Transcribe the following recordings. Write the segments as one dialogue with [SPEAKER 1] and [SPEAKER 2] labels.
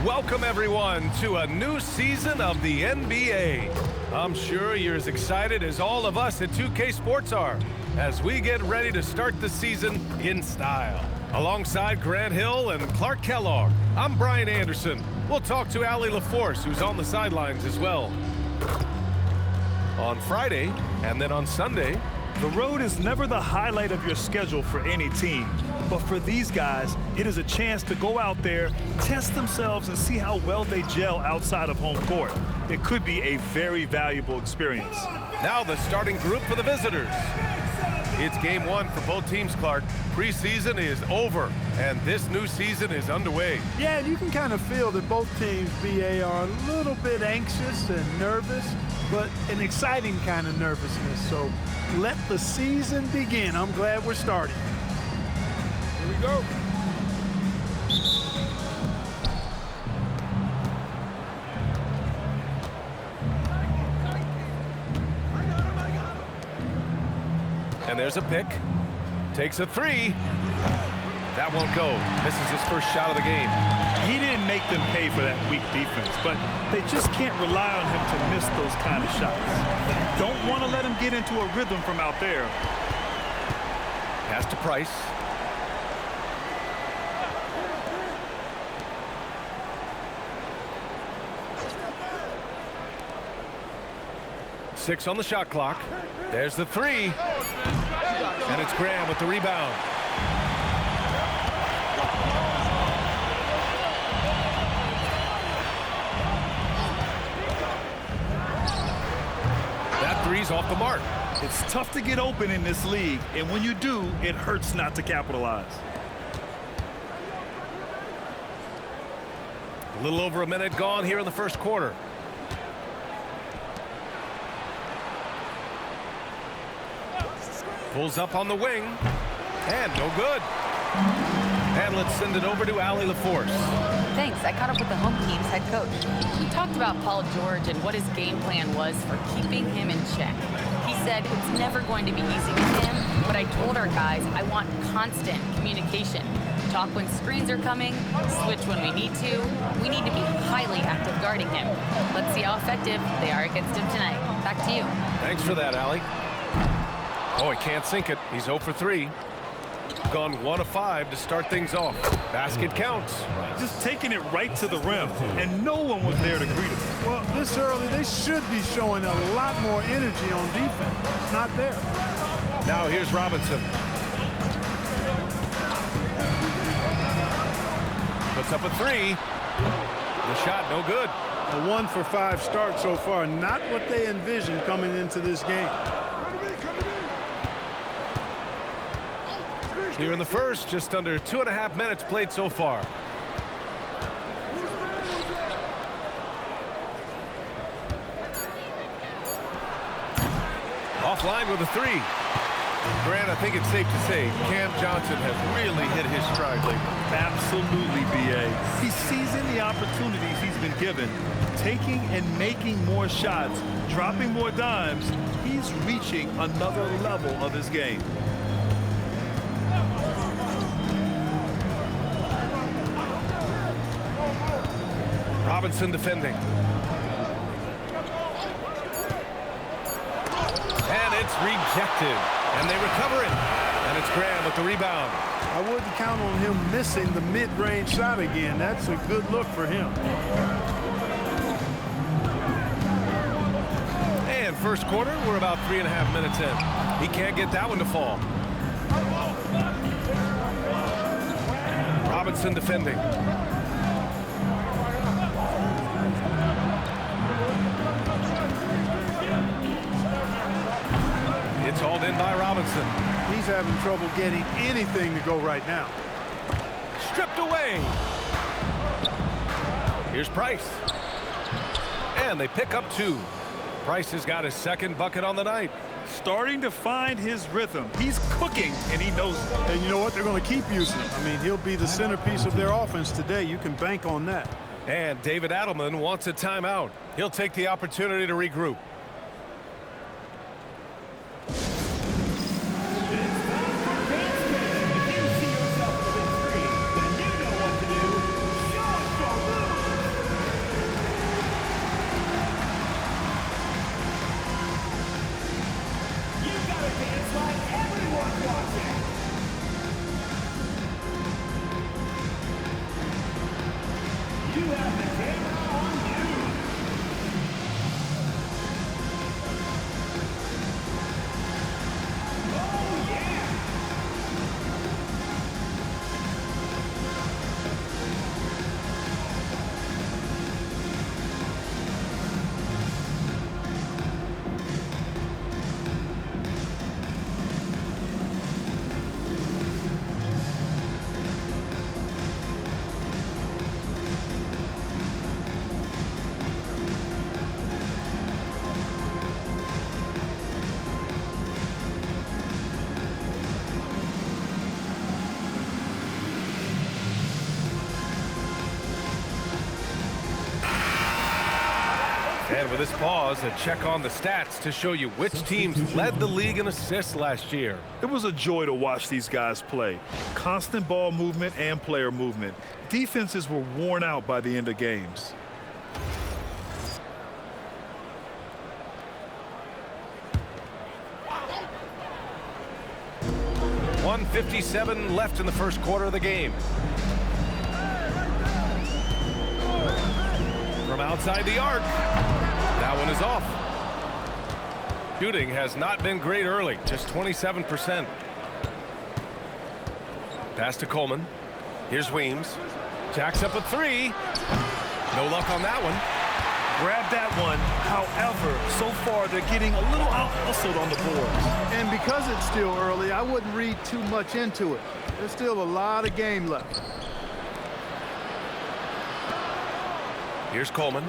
[SPEAKER 1] Welcome, everyone, to a new season of the NBA. I'm sure you're as excited as all of us at 2K Sports are as we get ready to start the season in style. Alongside Grant Hill and Clark Kellogg, I'm Brian Anderson. We'll talk to Allie LaForce, who's on the sidelines as well. On Friday and then on Sunday,
[SPEAKER 2] the road is never the highlight of your schedule for any team. But for these guys, it is a chance to go out there, test themselves, and see how well they gel outside of home court. It could be a very valuable experience.
[SPEAKER 1] Now the starting group for the visitors. It's game one for both teams, Clark. Preseason is over, and this new season is underway.
[SPEAKER 3] Yeah, and you can kind of feel that both teams, BA, are a little bit anxious and nervous, but an exciting kind of nervousness. So let the season begin. I'm glad we're starting. Here we go.
[SPEAKER 1] And there's a pick. Takes a three. That won't go. Misses his first shot of the game.
[SPEAKER 2] He didn't make them pay for that weak defense, but they just can't rely on him to miss those kind of shots. Don't want to let him get into a rhythm from out there.
[SPEAKER 1] Pass to Price. Six on the shot clock. There's the three. And it's Graham with the rebound. That three's off the mark.
[SPEAKER 2] It's tough to get open in this league, and when you do, it hurts not to capitalize.
[SPEAKER 1] A little over a minute gone here in the first quarter. Pulls up on the wing, and no good. And let's send it over to Allie LaForce.
[SPEAKER 4] Thanks. I caught up with the home team's head coach. We talked about Paul George and what his game plan was for keeping him in check. He said it's never going to be easy with him, but I told our guys I want constant communication. Talk when screens are coming, switch when we need to. We need to be highly active guarding him. Let's see how effective they are against him tonight. Back to you.
[SPEAKER 1] Thanks for that, Allie. Oh, he can't sink it. He's 0 for 3. Gone 1 of 5 to start things off. Basket counts.
[SPEAKER 2] Just taking it right to the rim, and no one was there to greet him.
[SPEAKER 3] Well, this early, they should be showing a lot more energy on defense. It's not there.
[SPEAKER 1] Now here's Robinson. Puts up a 3. The shot, no good.
[SPEAKER 3] A 1 for 5 start so far. Not what they envisioned coming into this game.
[SPEAKER 1] Here in the first, just under 2.5 minutes played so far. Offline with a 3. Grant, I think it's safe to say Cam Johnson has really hit his stride lately.
[SPEAKER 2] Absolutely, B.A. He's seizing the opportunities he's been given, taking and making more shots, dropping more dimes. He's reaching another level of his game.
[SPEAKER 1] Robinson defending. And it's rejected. And they recover it. And it's Graham with the rebound.
[SPEAKER 3] I wouldn't count on him missing the mid-range shot again. That's a good look for him.
[SPEAKER 1] And first quarter, we're about 3.5 minutes in. He can't get that one to fall. Robinson defending. It's hauled in by Robinson.
[SPEAKER 3] He's having trouble getting anything to go right now.
[SPEAKER 1] Stripped away. Here's Price. And they pick up 2. Price has got his second bucket on the night.
[SPEAKER 2] Starting to find his rhythm. He's cooking, and he knows it.
[SPEAKER 3] And you know what? They're going to keep using him. I mean, he'll be the centerpiece of their offense today. You can bank on that.
[SPEAKER 1] And David Adelman wants a timeout. He'll take the opportunity to regroup. And with this pause, a check on the stats to show you which teams led the league in assists last year.
[SPEAKER 2] It was a joy to watch these guys play. Constant ball movement and player movement. Defenses were worn out by the end of games.
[SPEAKER 1] .157 left in the first quarter of the game. From outside the arc. That one is off. Shooting has not been great early, just 27%. Pass to Coleman. Here's Weems. Jacks up a three. No luck on that one.
[SPEAKER 2] Grab that one. However, so far they're getting a little out-hustled on the boards.
[SPEAKER 3] And because it's still early, I wouldn't read too much into it. There's still a lot of game left.
[SPEAKER 1] Here's Coleman.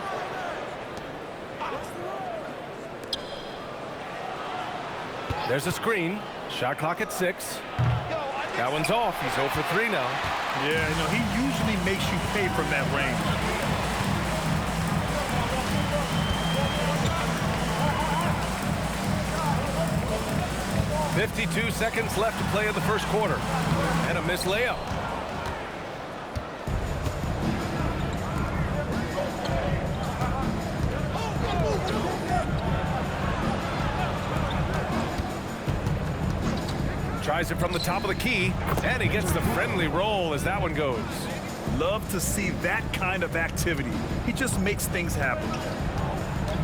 [SPEAKER 1] There's a screen. Shot clock at 6. That one's off. He's 0 for 3 now.
[SPEAKER 2] Yeah, you know, he usually makes you pay from that range.
[SPEAKER 1] .52 seconds left to play in the first quarter. And a missed layup. Tries it from the top of the key, and he gets the friendly roll as that one goes.
[SPEAKER 2] Love to see that kind of activity. He just makes things happen.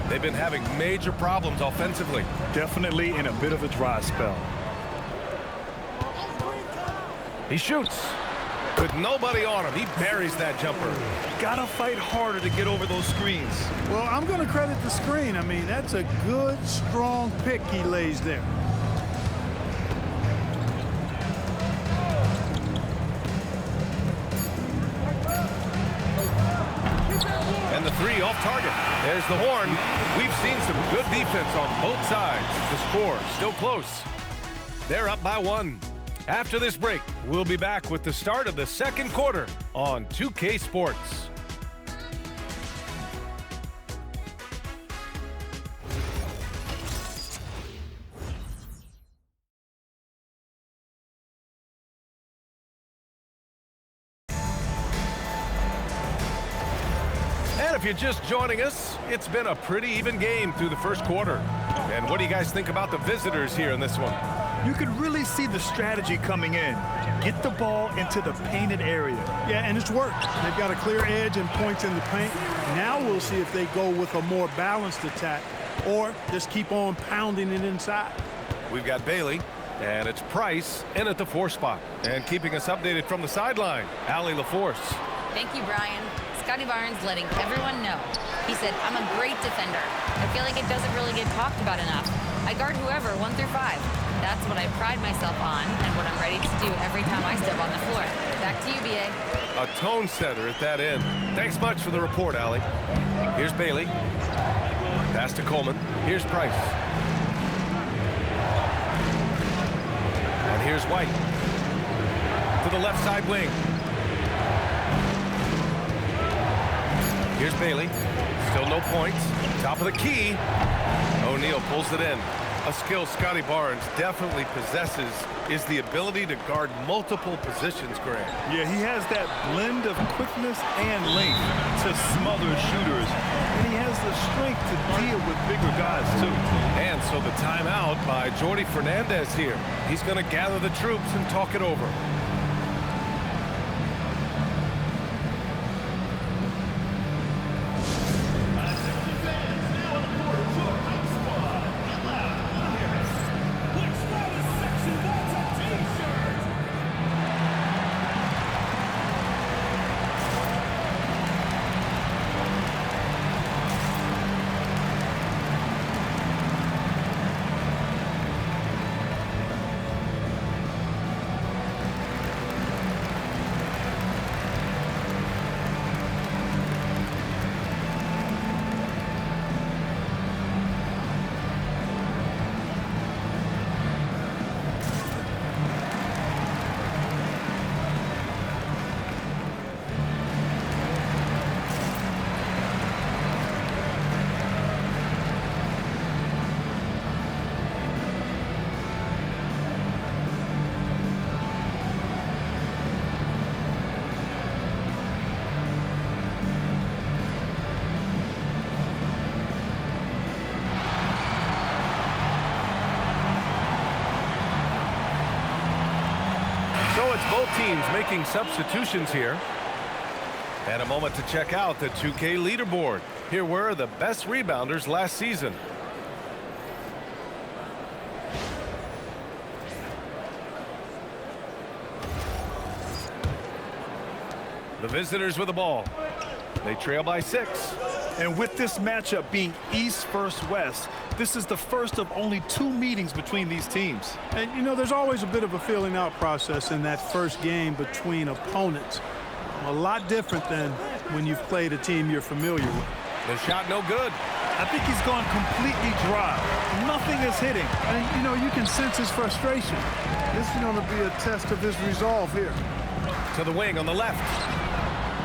[SPEAKER 1] They've been having major problems offensively.
[SPEAKER 2] Definitely in a bit of a dry spell.
[SPEAKER 1] He shoots. With nobody on him, he buries that jumper.
[SPEAKER 2] Gotta fight harder to get over those screens.
[SPEAKER 3] Well, I'm going to credit the screen. I mean, that's a good, strong pick he lays there.
[SPEAKER 1] And the three off target. There's the horn. We've seen some good defense on both sides. The score still close. They're up by 1. After this break, we'll be back with the start of the second quarter on 2K Sports. And if you're just joining us, it's been a pretty even game through the first quarter. And what do you guys think about the visitors here in this one?
[SPEAKER 2] You can really see the strategy coming in. Get the ball into the painted area.
[SPEAKER 3] Yeah, and it's worked. They've got a clear edge and points in the paint. Now we'll see if they go with a more balanced attack or just keep on pounding it inside.
[SPEAKER 1] We've got Bailey, and it's Price in at the 4 spot. And keeping us updated from the sideline, Allie LaForce.
[SPEAKER 4] Thank you, Brian. Scotty Barnes letting everyone know. He said, I'm a great defender. I feel like it doesn't really get talked about enough. I guard whoever, 1 through 5. That's what I pride myself on and what I'm ready to do every time I step on the floor. Back to you, B.A.
[SPEAKER 1] A tone setter at that end. Thanks much for the report, Allie. Here's Bailey. Pass to Coleman. Here's Price. And here's White. To the left side wing. Here's Bailey. Still no points. Top of the key. O'Neal pulls it in. A skill Scotty Barnes definitely possesses is the ability to guard multiple positions, Grant.
[SPEAKER 2] Yeah, he has that blend of quickness and length to smother shooters. And he has the strength to deal with bigger guys, too.
[SPEAKER 1] And so the timeout by Jordi Fernandez here. He's going to gather the troops and talk it over. it's both teams making substitutions here. And a moment to check out the 2K leaderboard. Here were the best rebounders last season. The visitors with the ball. They trail by 6.
[SPEAKER 2] And with this matchup being East versus West, this is the first of only 2 meetings between these teams.
[SPEAKER 3] And, you know, there's always a bit of a feeling out process in that first game between opponents. A lot different than when you've played a team you're familiar with.
[SPEAKER 1] The shot no good.
[SPEAKER 2] I think he's gone completely dry. Nothing is hitting.
[SPEAKER 3] And, you know, you can sense his frustration. This is going to be a test of his resolve here.
[SPEAKER 1] To the wing on the left.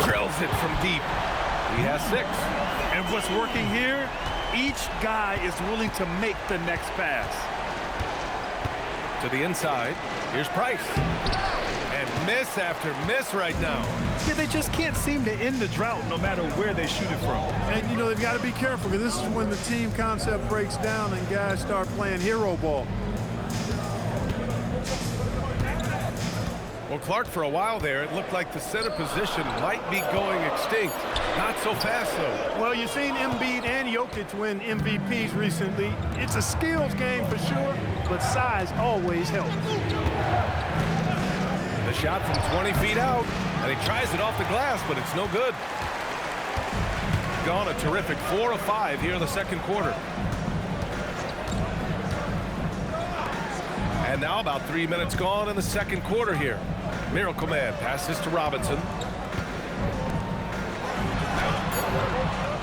[SPEAKER 1] Drills it from deep. He has 6.
[SPEAKER 2] And what's working here, each guy is willing to make the next pass.
[SPEAKER 1] To the inside. Here's Price. And miss after miss right now.
[SPEAKER 2] Yeah, they just can't seem to end the drought no matter where they shoot it from.
[SPEAKER 3] And, you know, they've got to be careful because this is when the team concept breaks down and guys start playing hero ball.
[SPEAKER 1] Well, Clark, for a while there, it looked like the center position might be going extinct. Not so fast, though.
[SPEAKER 3] Well, you've seen Embiid and Jokic win MVPs recently. It's a skills game for sure, but size always helps.
[SPEAKER 1] The shot from 20 feet out, and he tries it off the glass, but it's no good. Gone a terrific 4 of 5 here in the second quarter. And now about 3 minutes gone in the second quarter here. Miracle Man passes to Robinson.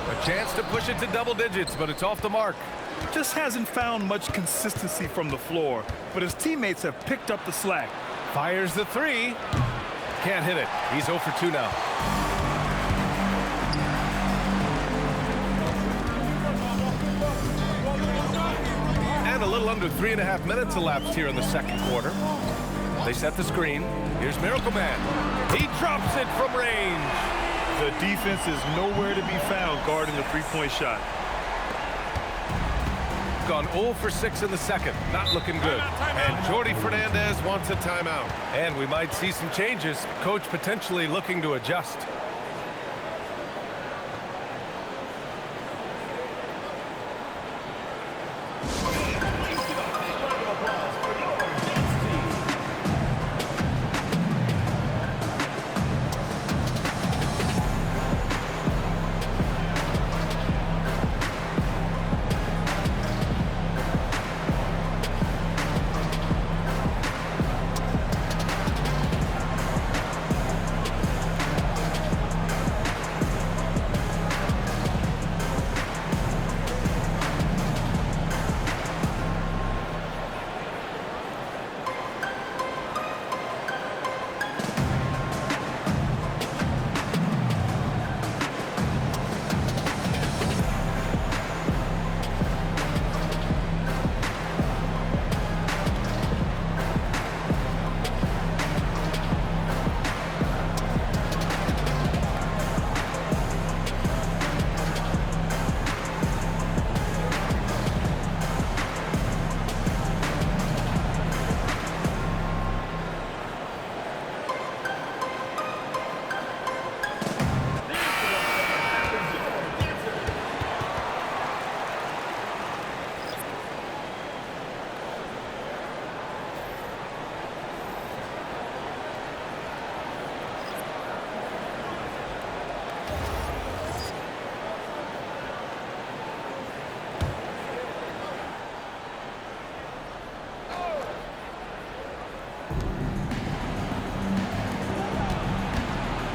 [SPEAKER 1] A chance to push it to double digits, but it's off the mark.
[SPEAKER 2] Just hasn't found much consistency from the floor, but his teammates have picked up the slack.
[SPEAKER 1] Fires the 3. Can't hit it. He's 0 for 2 now. And a little under 3.5 minutes elapsed here in the second quarter. They set the screen. Here's Miracle Man. He drops it from range.
[SPEAKER 2] The defense is nowhere to be found guarding the three-point shot.
[SPEAKER 1] Gone 0 for 6 in the second. Not looking good. And Jordi Fernandez wants a timeout. And we might see some changes. Coach potentially looking to adjust.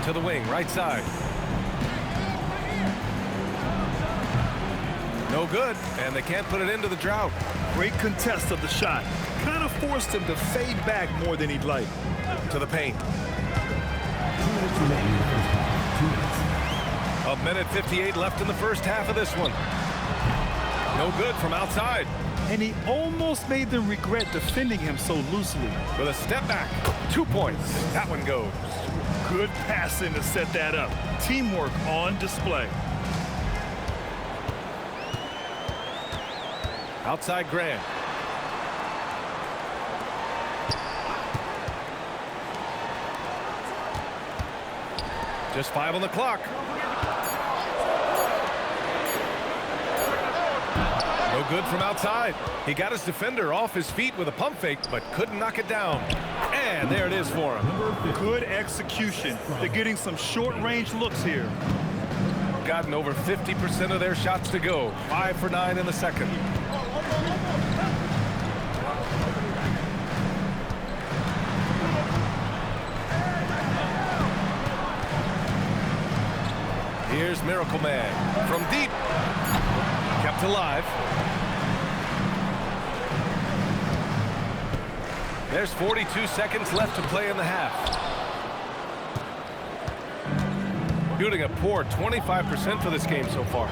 [SPEAKER 1] To the wing, right side. No good, and they can't put it into the drought.
[SPEAKER 2] Great contest of the shot. Kind of forced him to fade back more than he'd like.
[SPEAKER 1] To the paint.
[SPEAKER 5] 2 minutes remaining in the first half. 2 minutes.
[SPEAKER 1] A minute 58 left in the first half of this one. No good from outside.
[SPEAKER 2] And he almost made them regret defending him so loosely.
[SPEAKER 1] With a step back. 2 points. That one goes.
[SPEAKER 2] Good passing to set that up. Teamwork on display.
[SPEAKER 1] Outside Grant. Just 5 on the clock. No good from outside. He got his defender off his feet with a pump fake, but couldn't knock it down. And there it is for him.
[SPEAKER 2] Good execution. They're getting some short-range looks here.
[SPEAKER 1] Gotten over 50% of their shots to go. 5 for 9 in the second. Here's Miracle Man from deep. Kept alive. There's 42 seconds left to play in the half. Shooting a poor 25% for this game so far.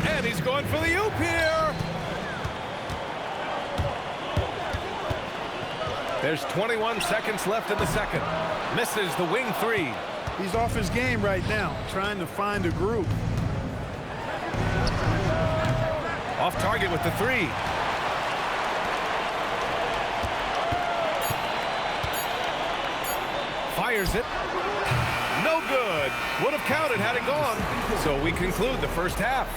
[SPEAKER 1] And he's going for the oop here. There's 21 seconds left in the second. Misses the wing three.
[SPEAKER 3] He's off his game right now, trying to find a groove.
[SPEAKER 1] Off target with the three. Fires it. No good. Would have counted had it gone. So we conclude the first half.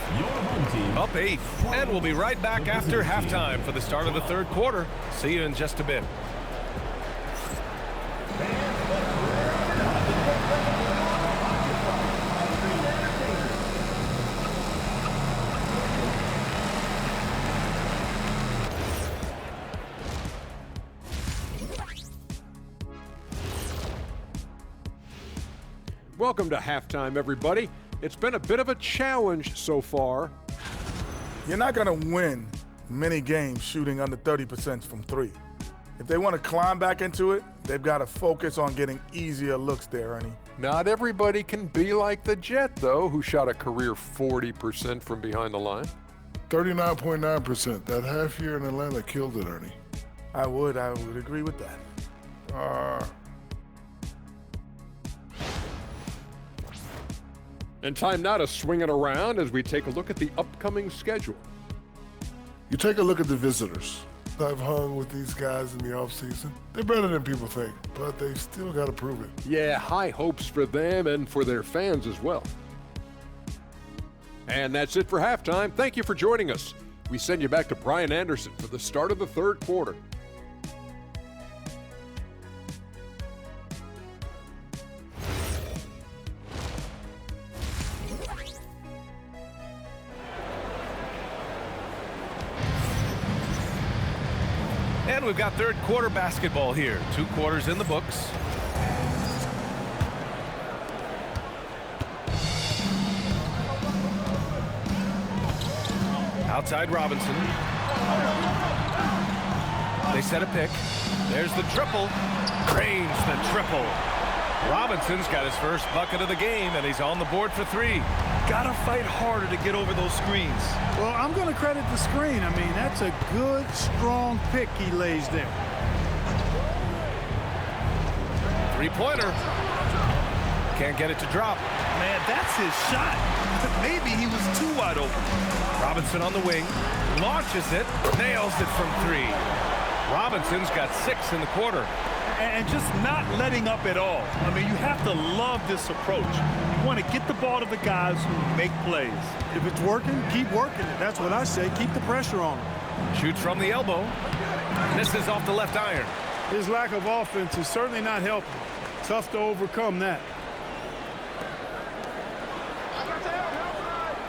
[SPEAKER 1] Up 8. And we'll be right back after halftime for the start of the third quarter. See you in just a bit.
[SPEAKER 6] Welcome to halftime, everybody. It's been a bit of a challenge so far.
[SPEAKER 7] You're not going to win many games shooting under 30% from three. If they want to climb back into it, they've got to focus on getting easier looks there, Ernie.
[SPEAKER 6] Not everybody can be like the Jet, though, who shot a career 40% from behind the line.
[SPEAKER 8] 39.9%. That half year in Atlanta killed it, Ernie.
[SPEAKER 7] I would agree with that.
[SPEAKER 6] And time now to swing it around as we take a look at the upcoming schedule.
[SPEAKER 8] You take a look at the visitors. I've hung with these guys in the offseason. They're better than people think, but they've still got to prove it.
[SPEAKER 6] Yeah, high hopes for them and for their fans as well. And that's it for halftime. Thank you for joining us. We send you back to Brian Anderson for the start of the third quarter.
[SPEAKER 1] And we've got third quarter basketball here. 2 quarters in the books. Outside Robinson. They set a pick. There's the triple. Drains the triple. Robinson's got his first bucket of the game, and he's on the board for 3.
[SPEAKER 2] Gotta fight harder to get over those screens.
[SPEAKER 3] Well, I'm going to credit the screen. I mean, that's a good, strong pick he lays there.
[SPEAKER 1] Three-pointer. Can't get it to drop.
[SPEAKER 2] Man, that's his shot. Maybe he was too wide open.
[SPEAKER 1] Robinson on the wing. Launches it. Nails it from 3. Robinson's got 6 in the quarter.
[SPEAKER 2] And just not letting up at all. I mean, you have to love this approach. You want to get the ball to the guys who make plays.
[SPEAKER 3] If it's working, keep working it. That's what I say. Keep the pressure on him.
[SPEAKER 1] Shoots from the elbow. Misses off the left iron.
[SPEAKER 3] His lack of offense is certainly not helping. Tough to overcome that.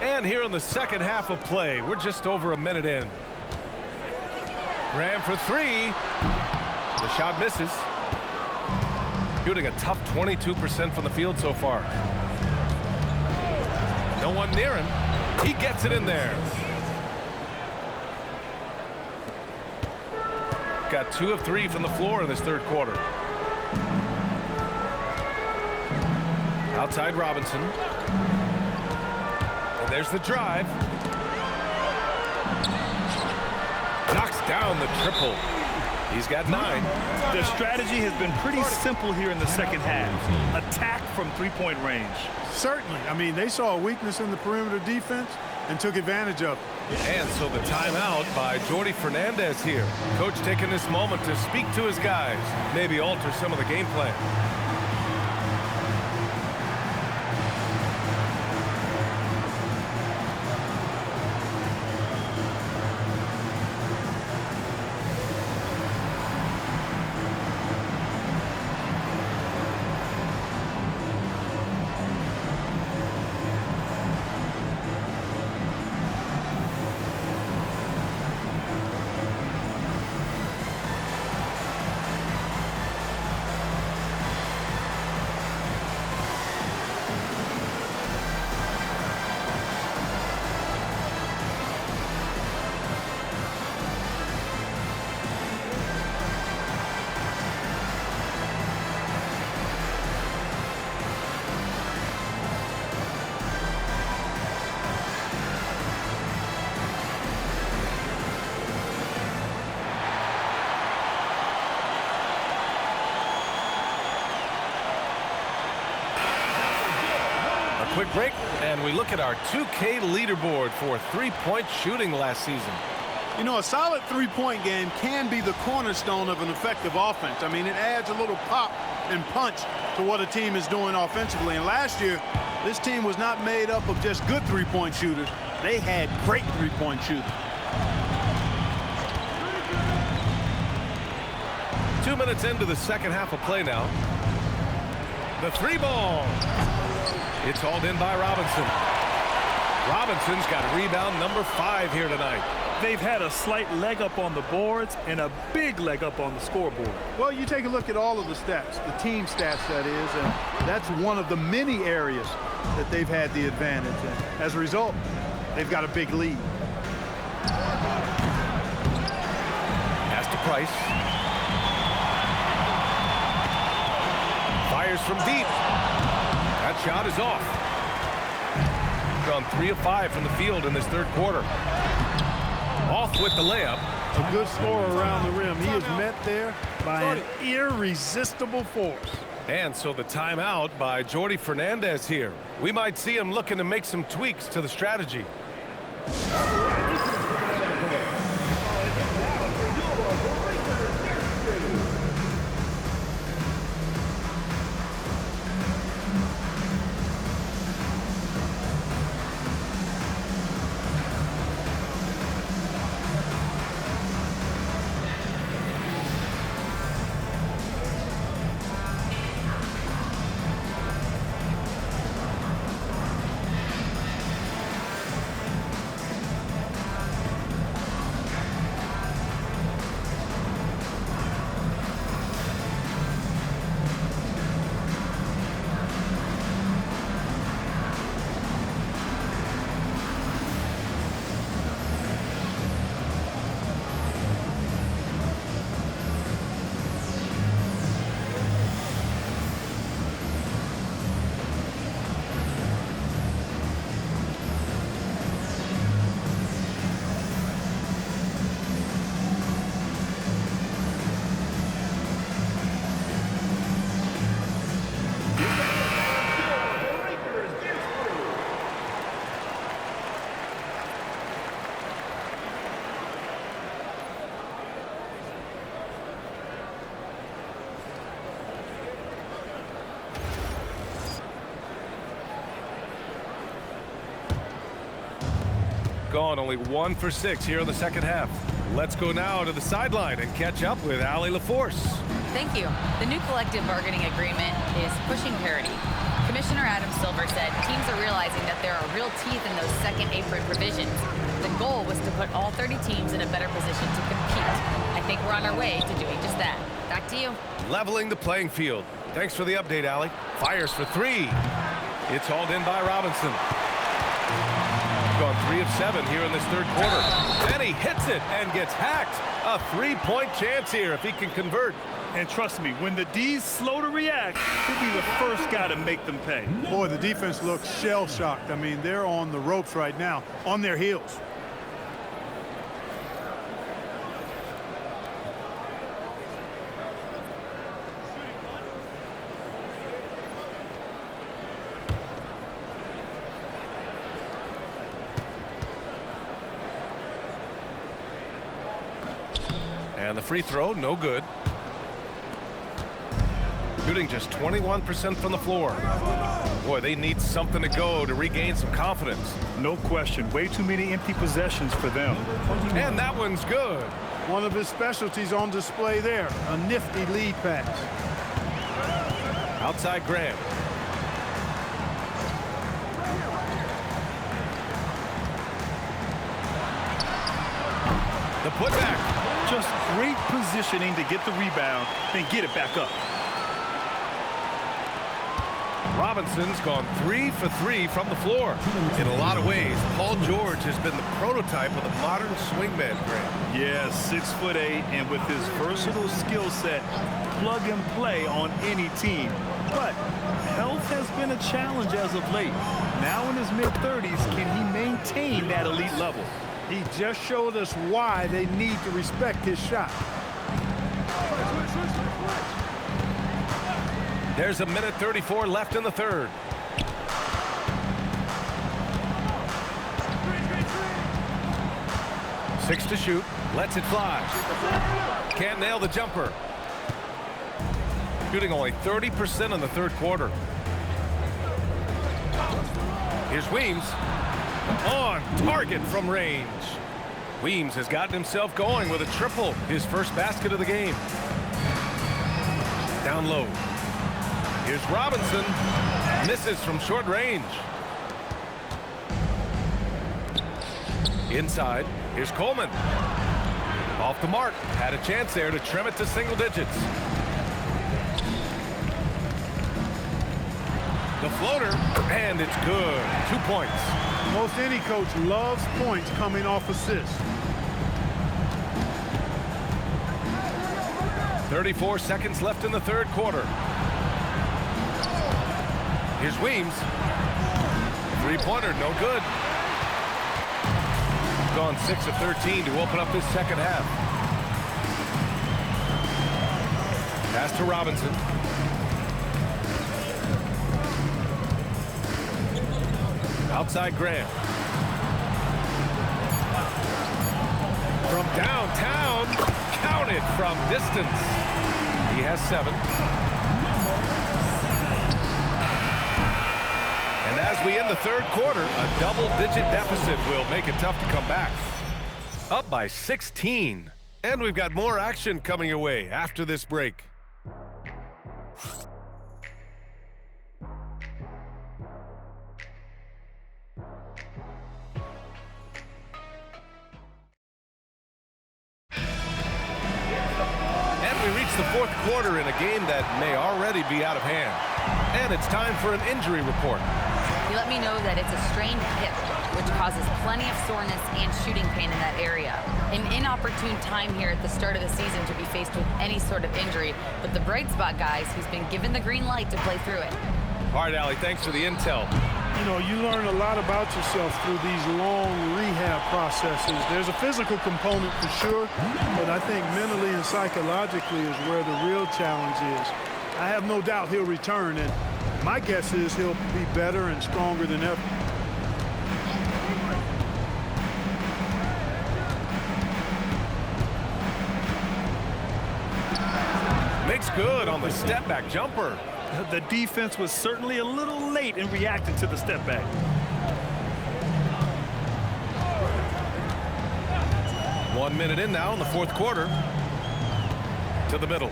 [SPEAKER 1] And here in the second half of play, we're just over a minute in. Graham for 3. The shot misses. Shooting a tough 22% from the field so far. No one near him. He gets it in there. Got 2 of 3 from the floor in this third quarter. Outside Robinson. And there's the drive. Knocks down the triple. He's got 9.
[SPEAKER 2] The strategy has been pretty simple here in the second half. Attack from three-point range.
[SPEAKER 3] Certainly. I mean, they saw a weakness in the perimeter defense. and took advantage of it.
[SPEAKER 1] And so the timeout by Jordy Fernandez here. Coach taking this moment to speak to his guys, maybe alter some of the game plan. Quick break, and we look at our 2K leaderboard for three-point shooting last season.
[SPEAKER 3] You know, a solid three-point game can be the cornerstone of an effective offense. I mean, it adds a little pop and punch to what a team is doing offensively. And last year, this team was not made up of just good three-point shooters. They had great three-point shooters.
[SPEAKER 1] 2 minutes into the second half of play now. The three ball. It's hauled in by Robinson. Robinson's got rebound number 5 here tonight.
[SPEAKER 2] They've had a slight leg up on the boards and a big leg up on the scoreboard.
[SPEAKER 3] Well, you take a look at all of the stats, the team stats that is, and that's one of the many areas that they've had the advantage. And as a result, they've got a big lead.
[SPEAKER 1] Pass to Price. Fires from deep. That shot is off. Gone 3 of 5 from the field in this third quarter. Off with the layup.
[SPEAKER 3] A good scorer around the rim. He is met there by an irresistible force.
[SPEAKER 1] And so the timeout by Jordy Fernandez here. We might see him looking to make some tweaks to the strategy. Gone only 1 for 6 here in the second half. Let's go now to the sideline and catch up with Allie LaForce.
[SPEAKER 4] Thank you. The new collective bargaining agreement is pushing parity. Commissioner Adam Silver said teams are realizing that there are real teeth in those second apron provisions. The goal was to put all 30 teams in a better position to compete. I think we're on our way to doing just that. Back to you.
[SPEAKER 1] Leveling the playing field. Thanks for the update, Allie. Fires for 3. It's hauled in by Robinson. Gone 3 of 7 here in this third quarter. Then he hits it and gets hacked. A 3-point chance here if he can convert.
[SPEAKER 2] And trust me, when the D's slow to react, he'll be the first guy to make them pay.
[SPEAKER 3] Boy, the defense looks shell-shocked. I mean, they're on the ropes right now, on their heels.
[SPEAKER 1] And the free throw, no good. Shooting just 21% from the floor. Boy, they need something to go to regain some confidence.
[SPEAKER 2] No question. Way too many empty possessions for them.
[SPEAKER 1] And that one's good.
[SPEAKER 3] One of his specialties on display there, a nifty lead pass.
[SPEAKER 1] Outside Graham. The putback.
[SPEAKER 2] Just great positioning to get the rebound, then get it back up.
[SPEAKER 1] Robinson's gone 3 for 3 from the floor. In a lot of ways, Paul George has been the prototype of the modern swingman, Graham.
[SPEAKER 2] Yeah, 6'8", and with his versatile skill set, plug and play on any team. But health has been a challenge as of late. Now in his mid-30s, can he maintain that elite level?
[SPEAKER 3] He just showed us why they need to respect his shot.
[SPEAKER 1] There's a minute 34 left in the third. Six to shoot. Lets it fly. Can't nail the jumper. Shooting only 30% in the third quarter. Here's Weems. On target from range. Weems has gotten himself going with a triple. His first basket of the game. Down low. Here's Robinson. Misses from short range. Inside. Here's Coleman. Off the mark. Had a chance there to trim it to single digits. The floater. And it's good. 2 points.
[SPEAKER 3] Most any coach loves points coming off assists.
[SPEAKER 1] 34 seconds left in the third quarter. Here's Weems. Three-pointer, no good. Gone 6 of 13 to open up this second half. Pass to Robinson. Outside Graham. From downtown, counted from distance. He has 7. And as we end the third quarter, a double-digit deficit will make it tough to come back. Up by 16. And we've got more action coming your way after this break. The fourth quarter in a game that may already be out of hand. And it's time for an injury report.
[SPEAKER 4] He let me know that it's a strained hip, which causes plenty of soreness and shooting pain in that area. An inopportune time here at the start of the season to be faced with any sort of injury, but the bright spot, guys, he's been given the green light to play through it.
[SPEAKER 1] All right, Allie, thanks for the intel.
[SPEAKER 3] You know, you learn a lot about yourself through these long rehab processes. There's a physical component for sure, but I think mentally and psychologically is where the real challenge is. I have no doubt he'll return, and my guess is he'll be better and stronger than ever.
[SPEAKER 1] Makes good on the step-back jumper.
[SPEAKER 2] The defense was certainly a little late in reacting to the step back.
[SPEAKER 1] One minute in now in the fourth quarter. To the middle.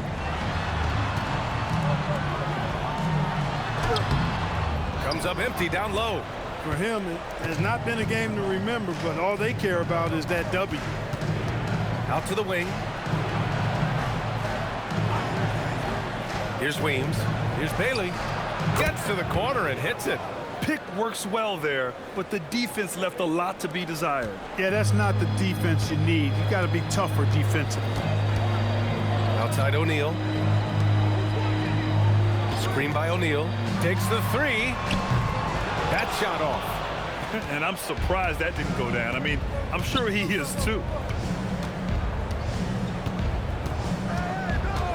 [SPEAKER 1] Comes up empty down low.
[SPEAKER 3] For him, it has not been a game to remember, but all they care about is that W.
[SPEAKER 1] Out to the wing. Here's Weems. Here's Bailey. Gets to the corner and hits it.
[SPEAKER 2] Pick works well there, but the defense left a lot to be desired.
[SPEAKER 3] Yeah, that's not the defense you need. You got to be tougher defensively.
[SPEAKER 1] Outside O'Neal. Screen by O'Neal. Takes the 3. That shot off.
[SPEAKER 2] And I'm surprised that didn't go down. I mean, I'm sure he is too.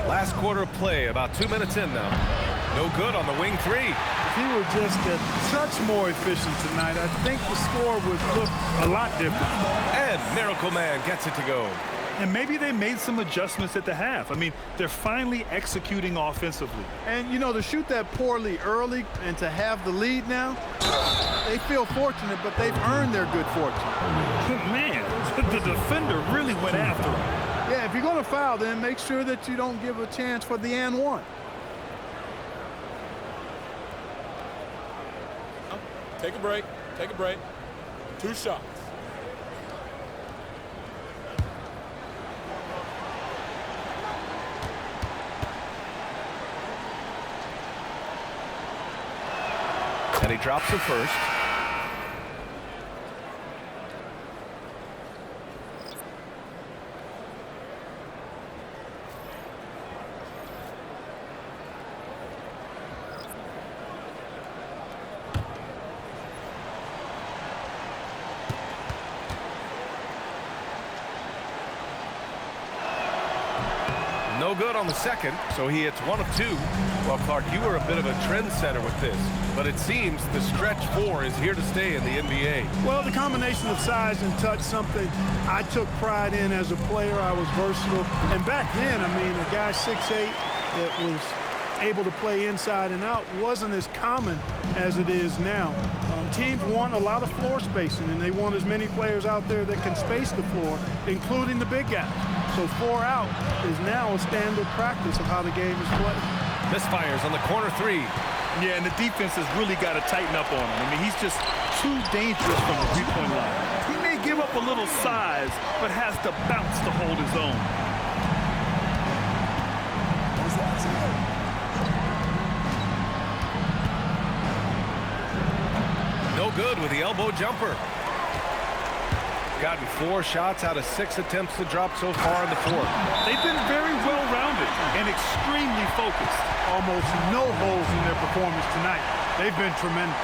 [SPEAKER 1] Last quarter of play, about 2 minutes in now. No good on the wing 3.
[SPEAKER 3] If he were just a touch more efficient tonight, I think the score would look a lot different.
[SPEAKER 1] And Miracle Man gets it to go.
[SPEAKER 2] And maybe they made some adjustments at the half. I mean, they're finally executing offensively.
[SPEAKER 3] And, you know, to shoot that poorly early and to have the lead now, they feel fortunate, but they've earned their good fortune.
[SPEAKER 2] Man, the defender really went after him.
[SPEAKER 3] Yeah, if you're going to foul, then make sure that you don't give a chance for the and one.
[SPEAKER 9] Take a break. Take a break. 2 shots.
[SPEAKER 1] And he drops it first. No good on the second, so he hits 1 of 2. Well, Clark, you were a bit of a trendsetter with this, but it seems the stretch 4 is here to stay in the NBA.
[SPEAKER 3] Well, the combination of size and touch, something I took pride in as a player. I was versatile. And back then, I mean, a guy 6'8" that was able to play inside and out wasn't as common as it is now. Teams want a lot of floor spacing, and they want as many players out there that can space the floor, including the big guys. So 4 out is now a standard practice of how the game is played.
[SPEAKER 1] Misfires on the corner 3.
[SPEAKER 2] Yeah, and the defense has really got to tighten up on him. I mean, he's just too dangerous from the three-point line. He may give up a little size, but has to bounce to hold his own.
[SPEAKER 1] No good with the elbow jumper. Gotten 4 shots out of 6 attempts to drop so far in the 4th.
[SPEAKER 2] They've been very well-rounded and extremely focused.
[SPEAKER 3] Almost no holes in their performance tonight. They've been tremendous.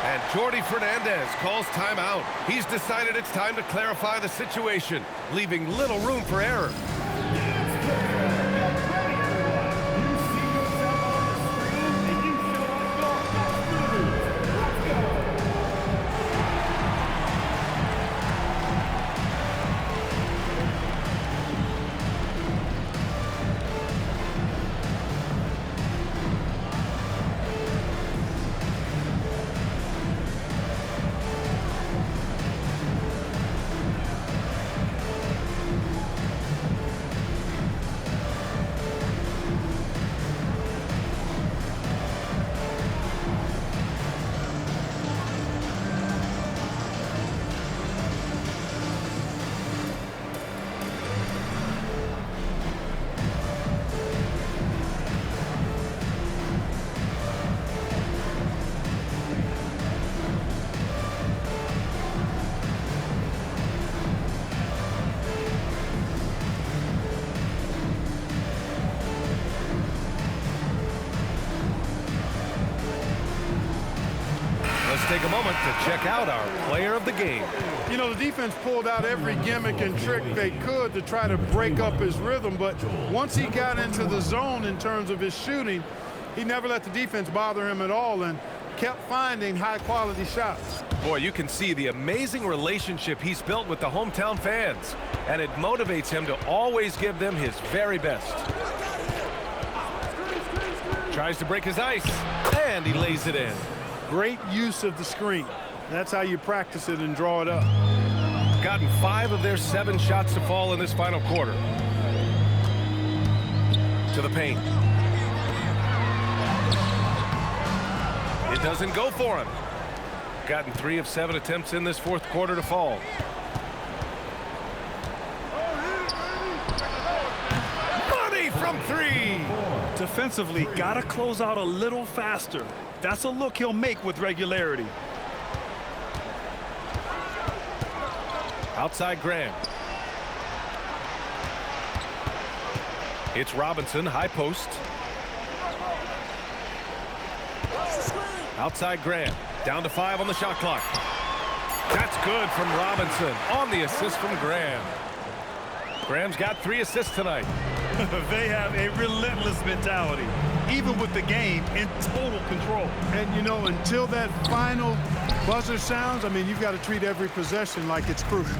[SPEAKER 1] And Jordi Fernandez calls timeout. He's decided it's time to clarify the situation, leaving little room for error. Take a moment to check out our player of the game.
[SPEAKER 3] You know, the defense pulled out every gimmick and trick they could to try to break up his rhythm, but once he got into the zone in terms of his shooting, he never let the defense bother him at all and kept finding high-quality shots.
[SPEAKER 1] Boy, you can see the amazing relationship he's built with the hometown fans, and it motivates him to always give them his very best. Tries to break his ice, and he lays it in.
[SPEAKER 3] Great use of the screen. That's how you practice it and draw it up.
[SPEAKER 1] Gotten 5 of their 7 shots to fall in this final quarter. To the paint. It doesn't go for him. Gotten 3 of 7 attempts in this 4th quarter to fall. Money from 3.
[SPEAKER 2] Defensively, got to close out a little faster. That's a look he'll make with regularity.
[SPEAKER 1] Outside Graham. It's Robinson, high post. Outside Graham, down to 5 on the shot clock. That's good from Robinson on the assist from Graham. Graham's got 3 assists tonight.
[SPEAKER 2] They have a relentless mentality, even with the game in total control.
[SPEAKER 3] And, you know, until that final buzzer sounds, I mean, you've got to treat every possession like it's crucial.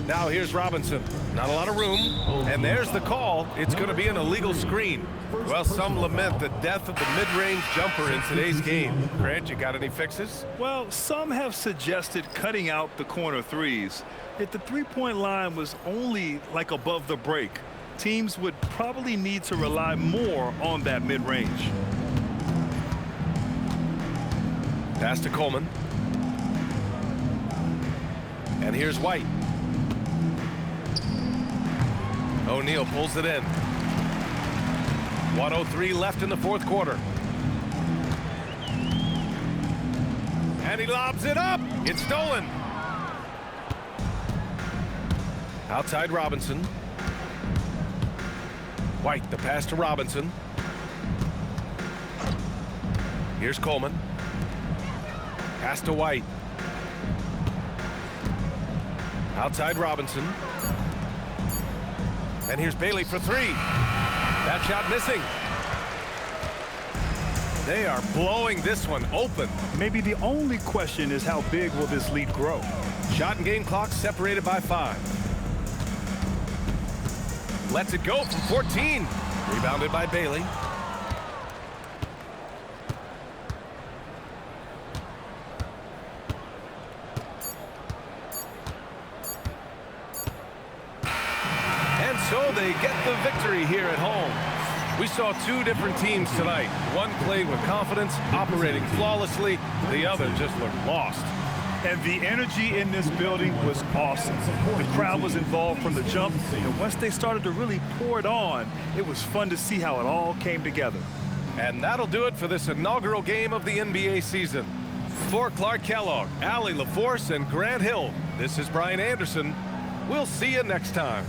[SPEAKER 1] Now here's Robinson. Not a lot of room. And there's the call. It's going to be an illegal screen. Well, some lament the death of the mid-range jumper in today's game. Grant, you got any fixes?
[SPEAKER 2] Well, some have suggested cutting out the corner threes. If the three-point line was only like above the break, teams would probably need to rely more on that mid-range.
[SPEAKER 1] Pass to Coleman. And here's White. O'Neal pulls it in. 1:03 left in the fourth quarter. And he lobs it up. It's stolen. Outside Robinson. White, the pass to Robinson. Here's Coleman. Pass to White. Outside Robinson. And here's Bailey for three. That shot missing. They are blowing this one open.
[SPEAKER 2] Maybe the only question is how big will this lead grow?
[SPEAKER 1] Shot and game clock separated by 5. Lets it go from 14. Rebounded by Bailey. And so they get the victory here at home. We saw two different teams tonight. One played with confidence, operating flawlessly. The other just looked lost.
[SPEAKER 2] And the energy in this building was awesome. The crowd was involved from the jump, and once they started to really pour it on, it was fun to see how it all came together.
[SPEAKER 1] And that'll do it for this inaugural game of the NBA season. For Clark Kellogg, Allie LaForce, and Grant Hill, this is Brian Anderson. We'll see you next time.